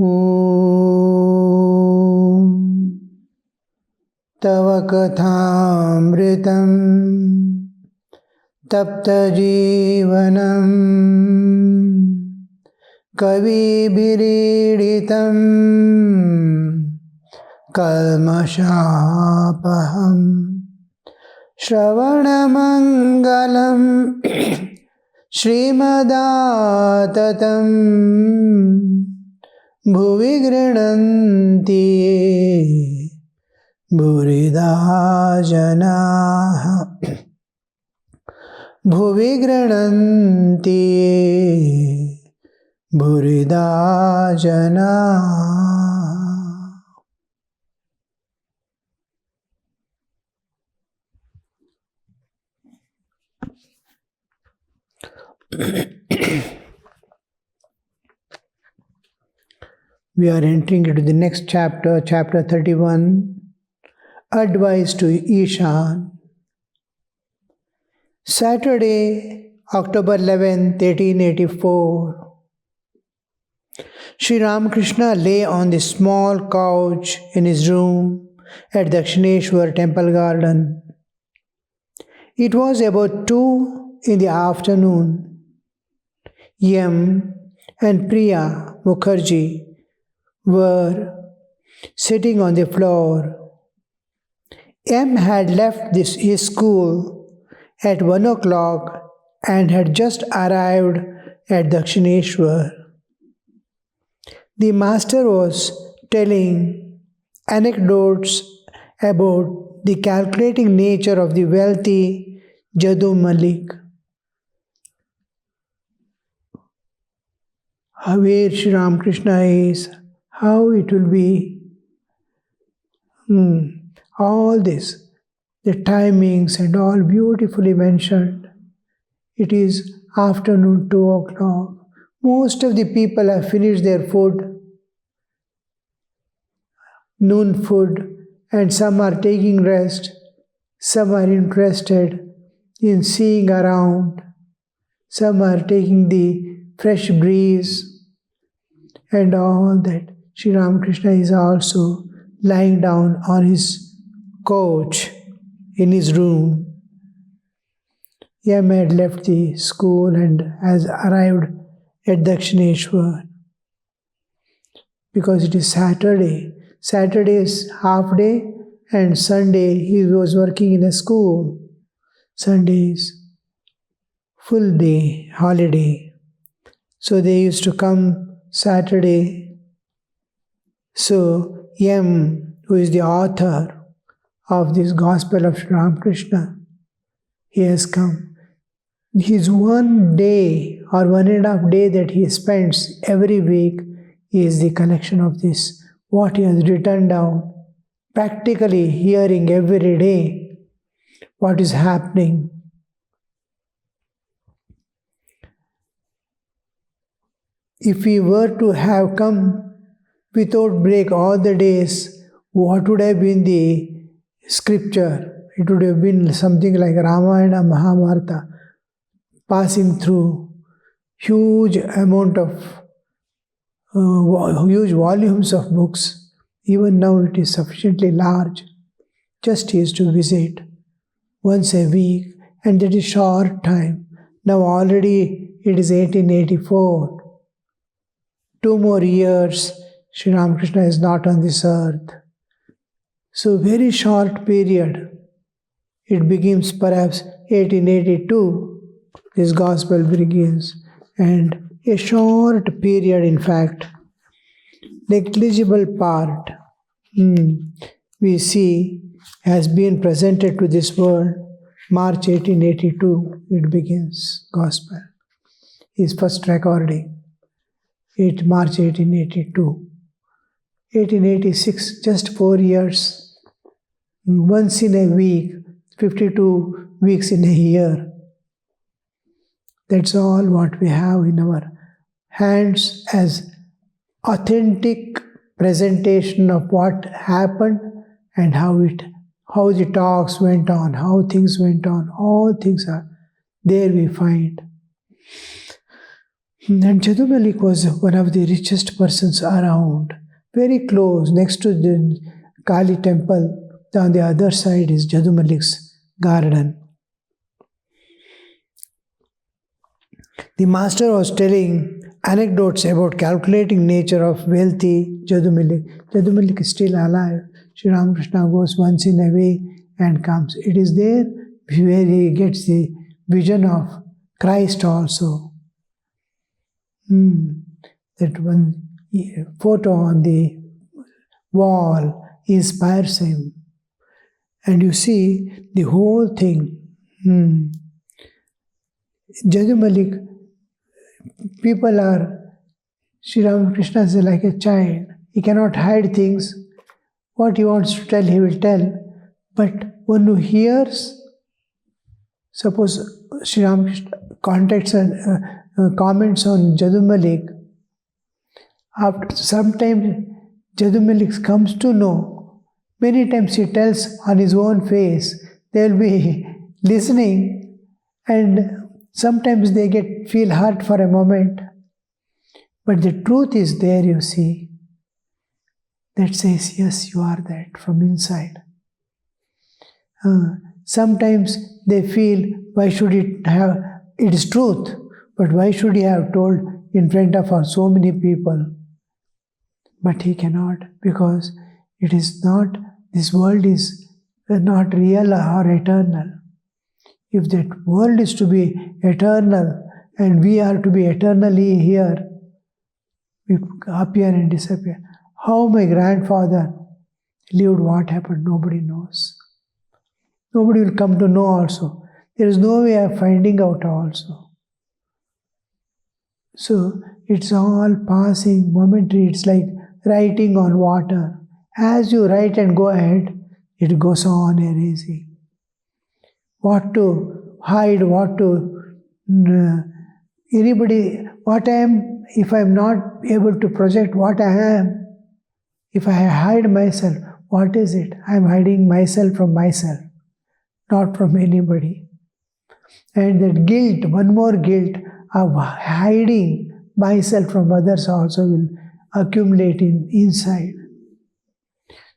Om Tava Kathamritam Tapta Jivanam Kavi Biriditam Kalmashapaham Shravanamangalam Srimadaatatam Bhuvi Grinanti Bhurida Janaha Bhuvi Grinanti Bhurida Janaha. We are entering into the next chapter, chapter 31, Advice to Ishan. Saturday, October 11th, 1884. Sri Ramakrishna lay on the small couch in his room at Dakshineshwar temple garden. It was about 2 in the afternoon. Yam and Priya Mukherjee were sitting on the floor. M had left his school at 1 o'clock and had just arrived at Dakshineshwar. The master was telling anecdotes about the calculating nature of the wealthy Jadu Malik. Where Sri Ramakrishna is, how it will be. All this, the timings and all beautifully mentioned. It is afternoon, 2 o'clock. Most of the people have finished their food, noon food, and some are taking rest. Some are interested in seeing around. Some are taking the fresh breeze and all that. Sri Ramakrishna is also lying down on his couch in his room. Yam had left the school and has arrived at Dakshineshwar because it is Saturday. Saturday is half day and Sunday he was working in a school. Sunday is full day, holiday. So they used to come Saturday. So Yam, who is the author of this Gospel of Sri Ramakrishna, he has come. His 1 day or 1.5 day that he spends every week is the collection of this, what he has written down, practically hearing every day what is happening. If we were to have come without break all the days, what would have been the scripture? It would have been something like Ramayana, Mahabharata, passing through huge amount of, huge volumes of books. Even now it is sufficiently large. Just he is to visit once a week, and that is short time. Now already it is 1884. 2 more years, Sri Ramakrishna is not on this earth. So very short period. It begins perhaps 1882. This gospel begins. And a short period, in fact, negligible part, we see has been presented to this world. March 1882, it begins, gospel. His first recording. March 1882. 1886, just 4 years, once in a week, 52 weeks in a year. That's all what we have in our hands as authentic presentation of what happened and how the talks went on, how things went on. All things are there we find. And Jadu Malik was one of the richest persons around, very close, next to the Kali temple. On the other side is Jadu Malik's garden. The master was telling anecdotes about calculating nature of wealthy Jadu Malik. Jadu Malik is still alive. Sri Ramakrishna goes once in a way and comes. It is there where he gets the vision of Christ also. That one photo on the wall inspires him. And you see the whole thing. Jadu Malik, people are, Sri Ramakrishna is like a child. He cannot hide things. What he wants to tell, he will tell. But one who hears, suppose Sri Ramakrishna contacts and comments on Jadu Malik, after some time Jadu Malik comes to know, many times he tells on his own face, they will be listening and sometimes they feel hurt for a moment. But the truth is there, you see, that says, yes, you are that from inside. Sometimes they feel, why should it have, it is truth, but why should he have told in front of so many people? But he cannot, because it is not, this world is not real or eternal. If that world is to be eternal and we are to be eternally here, we appear and disappear. How my grandfather lived, what happened, nobody knows. Nobody will come to know also. There is no way of finding out also. So it's all passing, momentary. It's like writing on water. As you write and go ahead, it goes on erasing. What to hide, what to anybody, what I am, if I am not able to project what I am, if I hide myself, what is it? I am hiding myself from myself, not from anybody. And that guilt, one more guilt of hiding myself from others also will accumulate inside.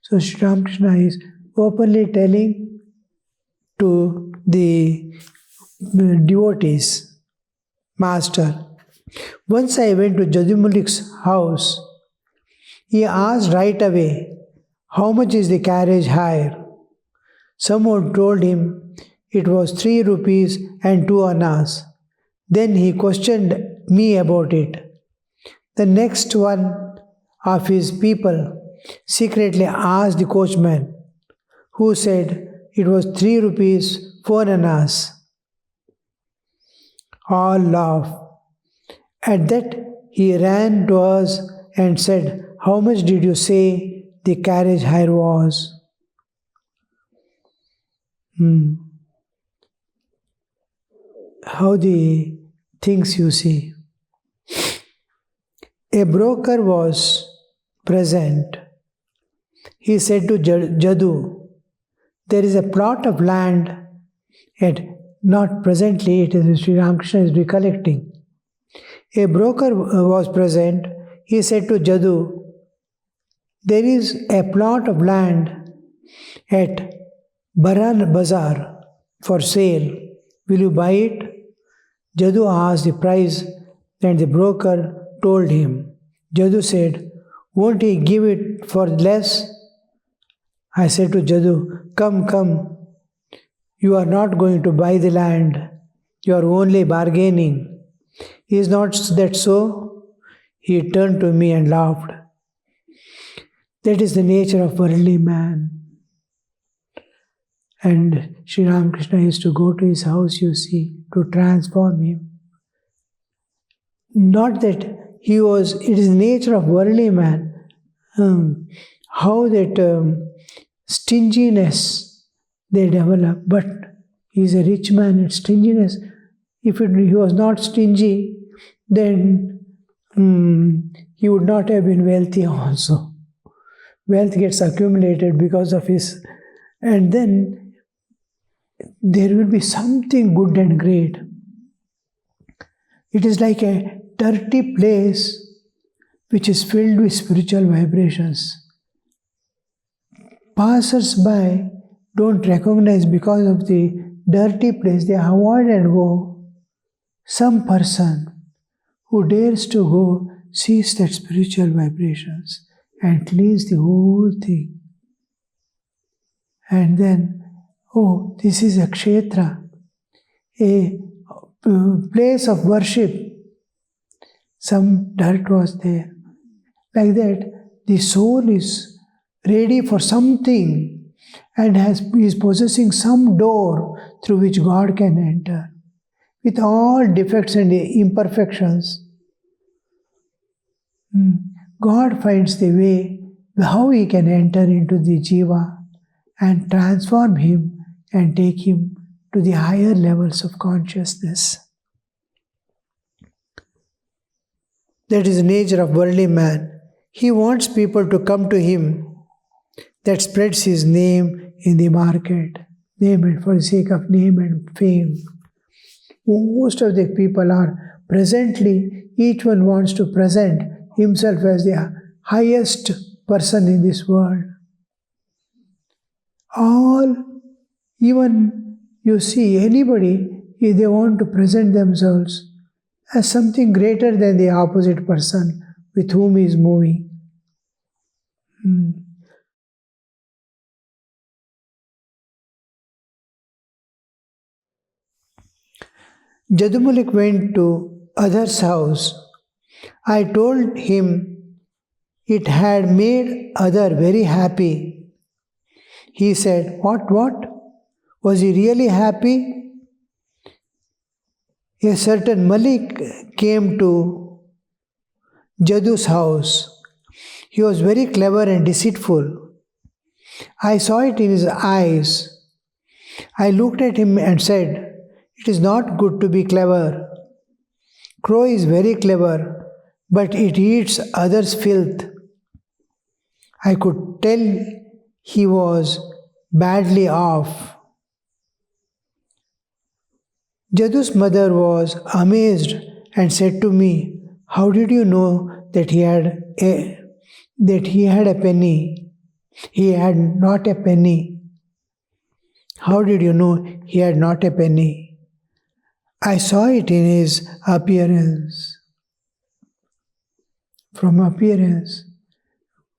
So Sri Ramakrishna is openly telling to the devotees, Master, once I went to Jadu Malik's house, he asked right away, how much is the carriage hire? Someone told him it was 3 rupees and 2 annas. Then he questioned me about it. The next one of his people secretly asked the coachman, who said it was 3 rupees 4 annas. All laughed. At that he ran to us and said, how much did you say the carriage hire was? How the things you see. A broker was present. He said to Jadu, there is a plot of land at, not presently, it is Sri Ramakrishna is recollecting. A broker was present. He said to Jadu, there is a plot of land at Baran Bazaar for sale. Will you buy it? Jadu asked the price and the broker told him. Jadu said, won't he give it for less? I said to Jadu, come. You are not going to buy the land. You are only bargaining. Is not that so? He turned to me and laughed. That is the nature of worldly man. And Sri Ramakrishna used to go to his house, you see, to transform him. Not that he was, it is the nature of worldly man. How that stinginess they develop. But he is a rich man, and stinginess, if he was not stingy, then he would not have been wealthy also. Wealth gets accumulated because of his, and then there will be something good and great. It is like a dirty place which is filled with spiritual vibrations. Passers-by don't recognize because of the dirty place, they avoid and go. Some person who dares to go sees that spiritual vibrations and cleans the whole thing. And then, oh, this is a kshetra, a place of worship. Some dirt was there. Like that, the soul is ready for something and is possessing some door through which God can enter. With all defects and imperfections, God finds the way how He can enter into the jiva and transform him and take him to the higher levels of consciousness. That is the nature of worldly man. He wants people to come to him. That spreads his name in the market. Name it for the sake of name and fame. Most of the people are presently, each one wants to present himself as the highest person in this world. All, even you see anybody, if they want to present themselves as something greater than the opposite person with whom he is moving. Jadumalik went to other's house. I told him it had made other very happy. He said, What? Was he really happy? A certain Malik came to Jadu's house. He was very clever and deceitful. I saw it in his eyes. I looked at him and said, It is not good to be clever. Crow is very clever, but it eats others' filth. I could tell he was badly off. Jadu's mother was amazed and said to me, How did you know that he had a penny? He had not a penny. How did you know he had not a penny? I saw it in his appearance. From appearance,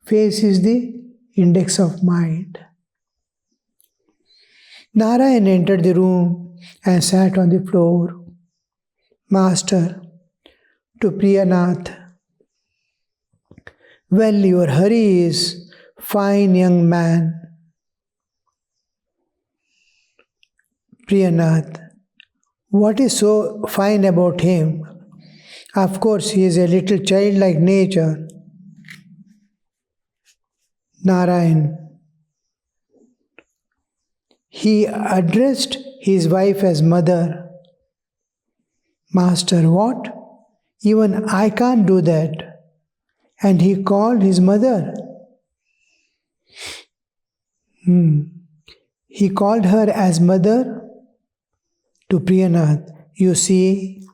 face is the index of mind. Narayan entered the room and sat on the floor. Master, to Priyanath, well, your Hari is fine young man. Priyanath, what is so fine about him? Of course, he is a little childlike nature. Narayan, he addressed his wife as mother. Master, what? Even I can't do that. And he called his mother. He called her as mother. To Priyanath, you see,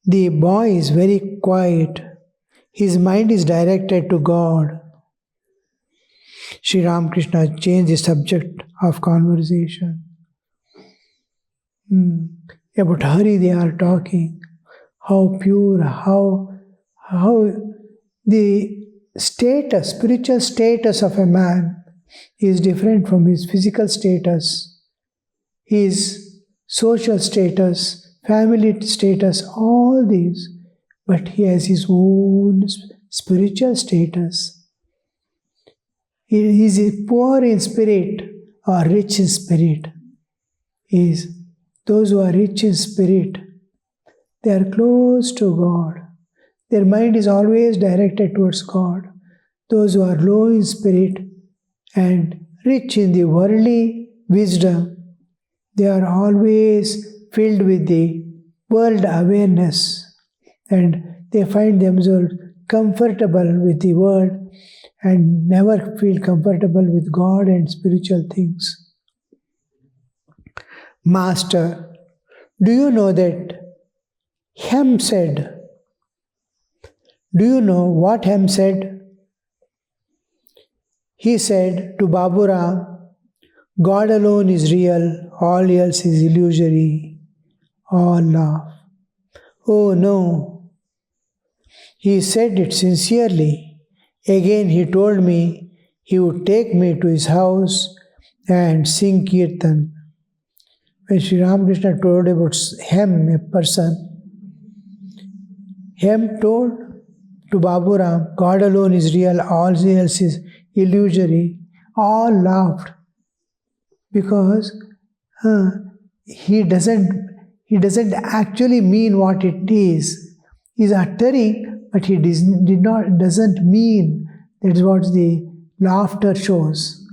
the boy is very quiet. His mind is directed to God. Sri Ramakrishna changed the subject of conversation. About Hari they are talking. How pure, how the status, spiritual status of a man is different from his physical status. His social status, family status, all these. But he has his own spiritual status. He is poor in spirit or rich in spirit. Those who are rich in spirit, they are close to God. Their mind is always directed towards God. Those who are low in spirit and rich in the worldly wisdom, they are always filled with the world awareness and they find themselves comfortable with the world and never feel comfortable with God and spiritual things. Master, do you know that Hem said, Do you know what Hem said? He said to Baburam, God alone is real, all else is illusory. All laugh. Oh no. He said it sincerely. Again he told me he would take me to his house and sing Kirtan. When Sri Ramakrishna told about Hem, a person, Hem told to Baburam, God alone is real, all else is illusory. All laughed because he doesn't actually mean what it is. He's uttering, but he doesn't mean. That's what the laughter shows.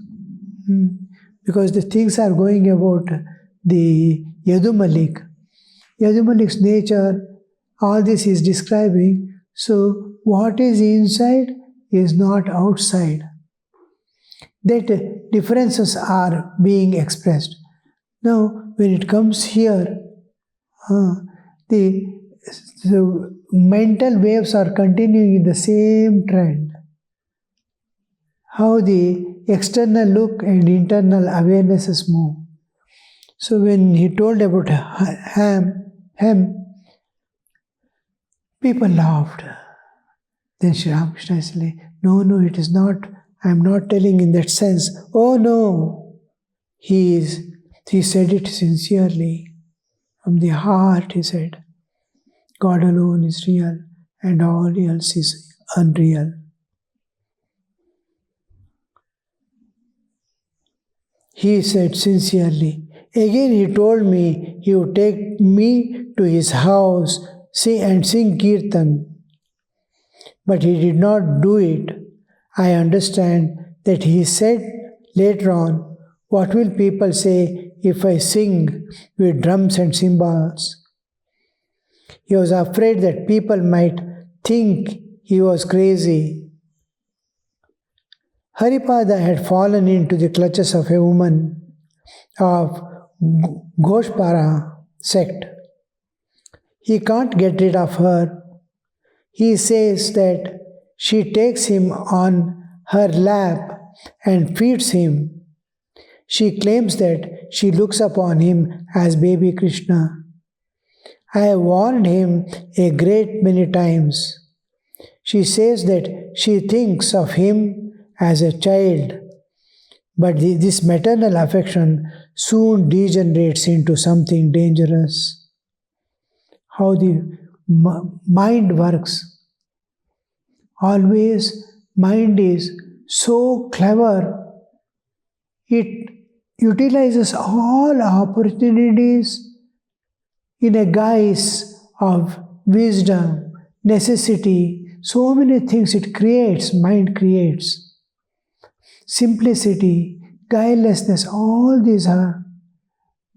Because the things are going about the Yadumalik. Yadumalik's nature, all this is describing. So what is inside is not outside. That differences are being expressed. Now, when it comes here, the mental waves are continuing in the same trend. How the external look and internal awarenesses move. So when he told about Hem, people laughed. Then Sri Ramakrishna said, no, it is not. I am not telling in that sense. Oh no, he said it sincerely. From the heart he said, God alone is real and all else is unreal. He said sincerely. Again he told me he would take me to his house and sing Kirtan. But he did not do it. I understand that he said later on, what will people say if I sing with drums and cymbals? He was afraid that people might think he was crazy. Haripada had fallen into the clutches of a woman of Ghoshpara sect. He can't get rid of her. He says that she takes him on her lap and feeds him. She claims that she looks upon him as baby Krishna. I have warned him a great many times. She says that she thinks of him as a child, but this maternal affection soon degenerates into something dangerous. How the mind works. Always, mind is so clever. It utilizes all opportunities in a guise of wisdom, necessity, so many things it creates, mind creates. Simplicity, guilelessness, all these are.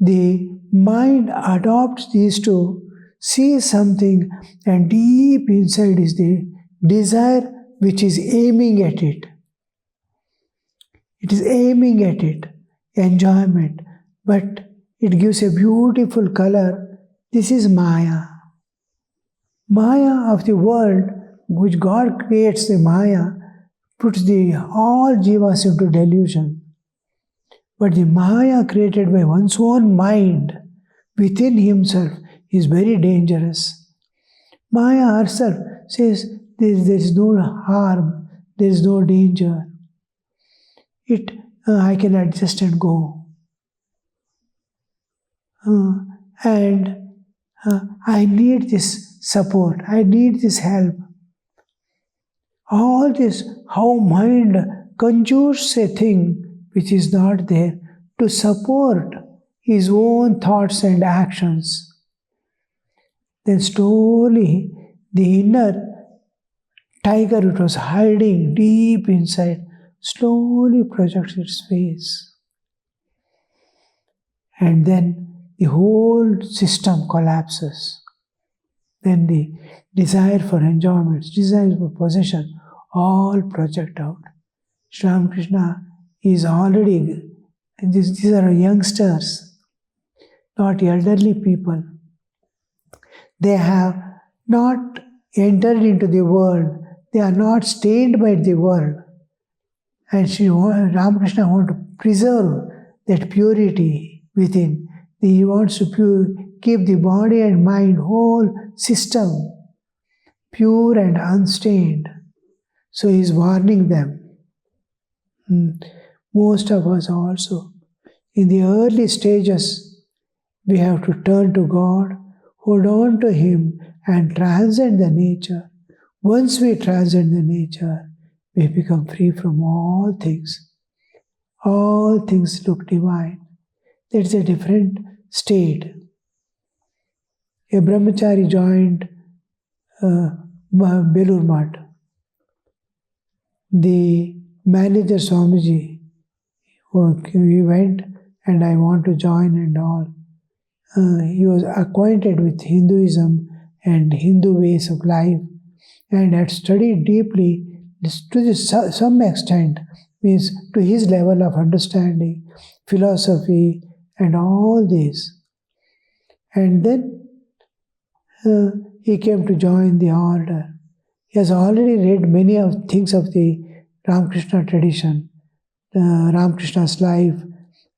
The mind adopts these to see something, and deep inside is the desire which is aiming at it. It is aiming at it, enjoyment, but it gives a beautiful color. This is Maya. Maya of the world, which God creates the Maya, puts all jivas into delusion. But the Maya created by one's own mind within himself is very dangerous. Maya herself says there is no harm, there is no danger. I can adjust and go. I need this support, I need this help. All this, how mind conjures a thing which is not there to support his own thoughts and actions. Then slowly the inner tiger which was hiding deep inside slowly projects its face. And then the whole system collapses. Then the desire for enjoyment, desire for possession, all project out. Sri Ramakrishna is already, these are youngsters, not elderly people. They have not entered into the world. They are not stained by the world. And Ramakrishna wants to preserve that purity within. He wants to keep the body and mind, whole system, pure and unstained. So he is warning them. Most of us also, in the early stages, we have to turn to God, hold on to Him, and transcend the nature. Once we transcend the nature, we become free from all things. All things look divine. That's a different state. A brahmachari joined Belur Math. The manager Swamiji, he went and I want to join and all. He was acquainted with Hinduism and Hindu ways of life and had studied deeply to some extent, means to his level of understanding, philosophy and all this. And then he came to join the order. He has already read many of things of the Ramakrishna tradition, Ramakrishna's life,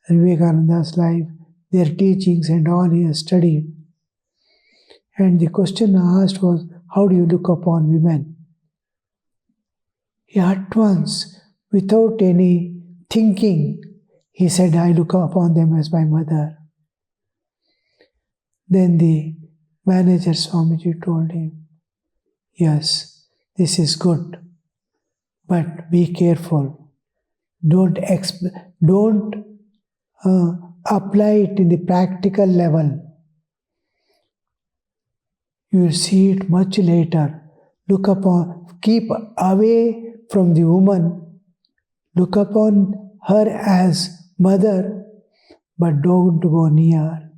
Vivekananda's life, their teachings and all he has studied. And the question asked was, how do you look upon women? He at once, without any thinking, he said, I look upon them as my mother. Then the manager Swamiji told him, yes, this is good, but be careful. Don't apply it in the practical level. You will see it much later. Keep away from the woman. Look upon her as mother, but don't go near.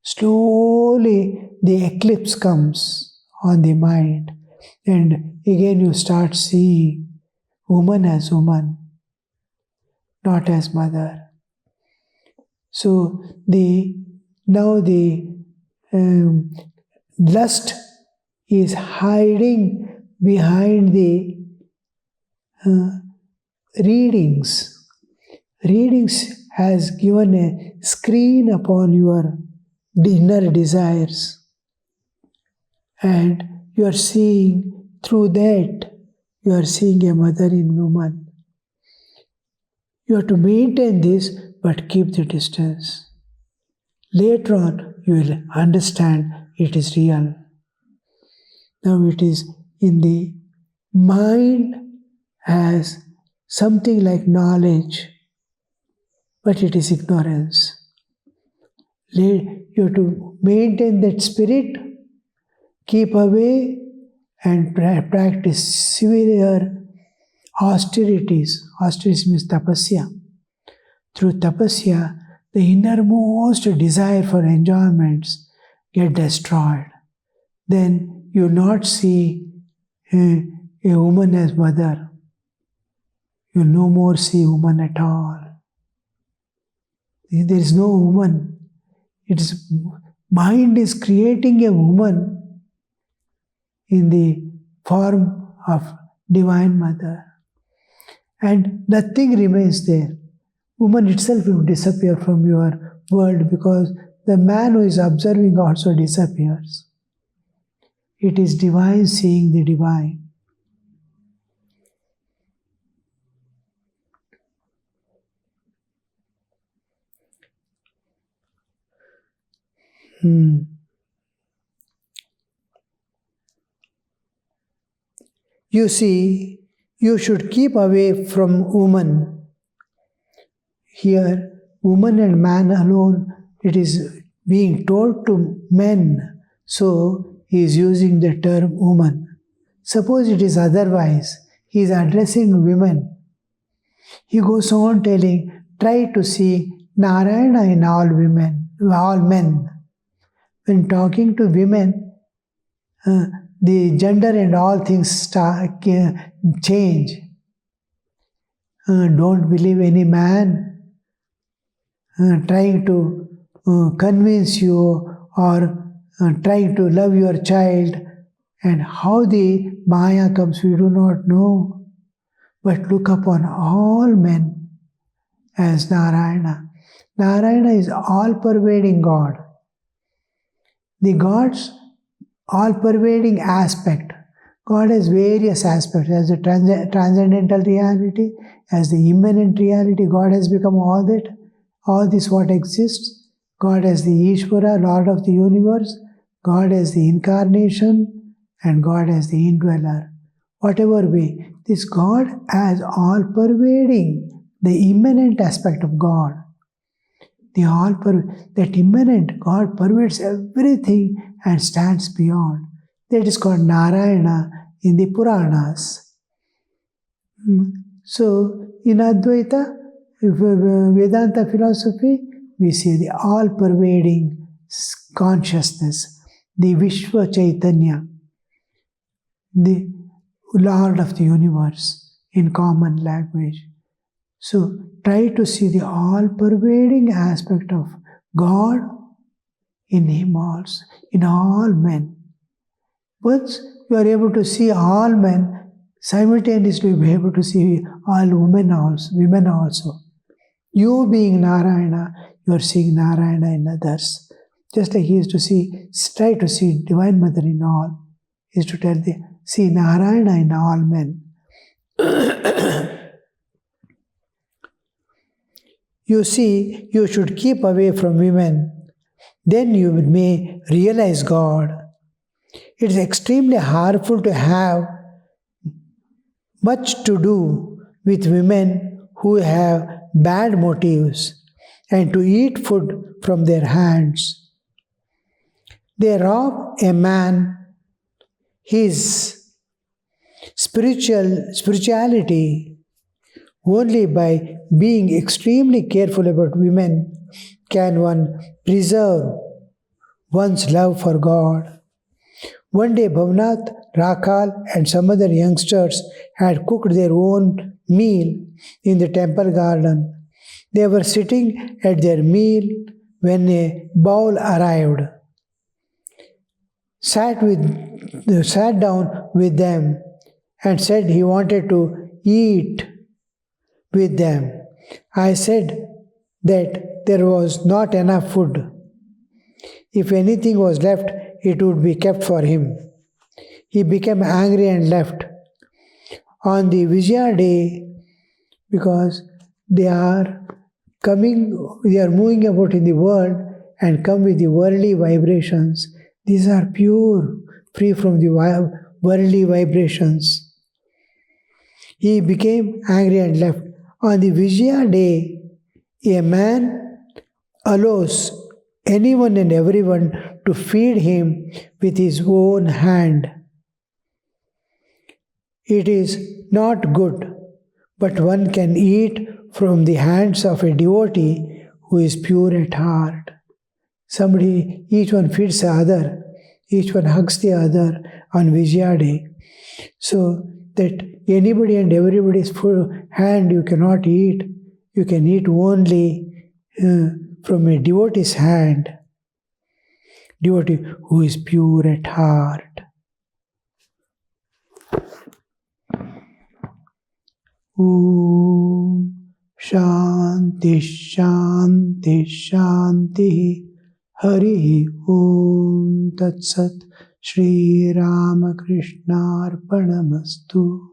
Slowly the eclipse comes on the mind, and again you start seeing woman as woman, not as mother. So now the lust is hiding behind the readings. Readings has given a screen upon your inner desires. And you are seeing through that, you are seeing a mother in woman. You have to maintain this, but keep the distance. Later on, you will understand it is real. Now it is in the mind as something like knowledge, but it is ignorance. You have to maintain that spirit, keep away, and practice severe austerities. Austerities means tapasya. Through tapasya, the innermost desire for enjoyments get destroyed. Then you not see a woman as mother. You no more see woman at all. There is no woman. Mind is creating a woman in the form of Divine Mother. And nothing remains there. Woman itself will disappear from your world because the man who is observing also disappears. It is divine seeing the divine. You see, you should keep away from woman. Here, woman and man alone, it is being told to men, so he is using the term woman. Suppose it is otherwise, he is addressing women. He goes on telling, try to see Narayana in all women, all men. When talking to women, the gender and all things change. Don't believe any man trying to convince you or trying to love your child And how the Maya comes, we do not know. But look upon all men as Narayana. Narayana is all-pervading God. The God's all-pervading aspect. God has various aspects. As the transcendental reality, as the immanent reality, God has become all that. All this what exists. God as the Ishvara, Lord of the universe. God as the incarnation. And God as the indweller. Whatever way, this God as all-pervading, the immanent aspect of God. That immanent God pervades everything and stands beyond. That is called Narayana in the Puranas. So, in Advaita, Vedanta philosophy, we see the all-pervading consciousness, the Vishwa Chaitanya, the Lord of the universe in common language. So, try to see the all-pervading aspect of God in Him also, in all men. Once you are able to see all men, simultaneously you will be able to see all women also. You being Narayana, you are seeing Narayana in others. Just like He is to see, try to see Divine Mother in all, He is to see Narayana in all men. You see, you should keep away from women. Then you may realize God. It is extremely harmful to have much to do with women who have bad motives and to eat food from their hands. They rob a man his spirituality. Only by being extremely careful about women can one preserve one's love for God. One day Bhavnath, Rakal and some other youngsters had cooked their own meal in the temple garden. They were sitting at their meal when a bowl arrived. Sat down with them and said he wanted to eat with them. I said that there was not enough food. If anything was left, it would be kept for him. He became angry and left. On the Vijaya day, because they are moving about in the world and come with the worldly vibrations. These are pure, free from the worldly vibrations. He became angry and left. On the Vijaya day, a man allows anyone and everyone to feed him with his own hand. It is not good, but one can eat from the hands of a devotee who is pure at heart. Each one feeds the other, each one hugs the other on Vijaya day. So that anybody and everybody's hand you cannot eat. You can eat only from a devotee's hand. Devotee who is pure at heart. Om Shanti Shanti Shanti Hari Om Tat Sat Shri Ramakrishna Arpanamastu.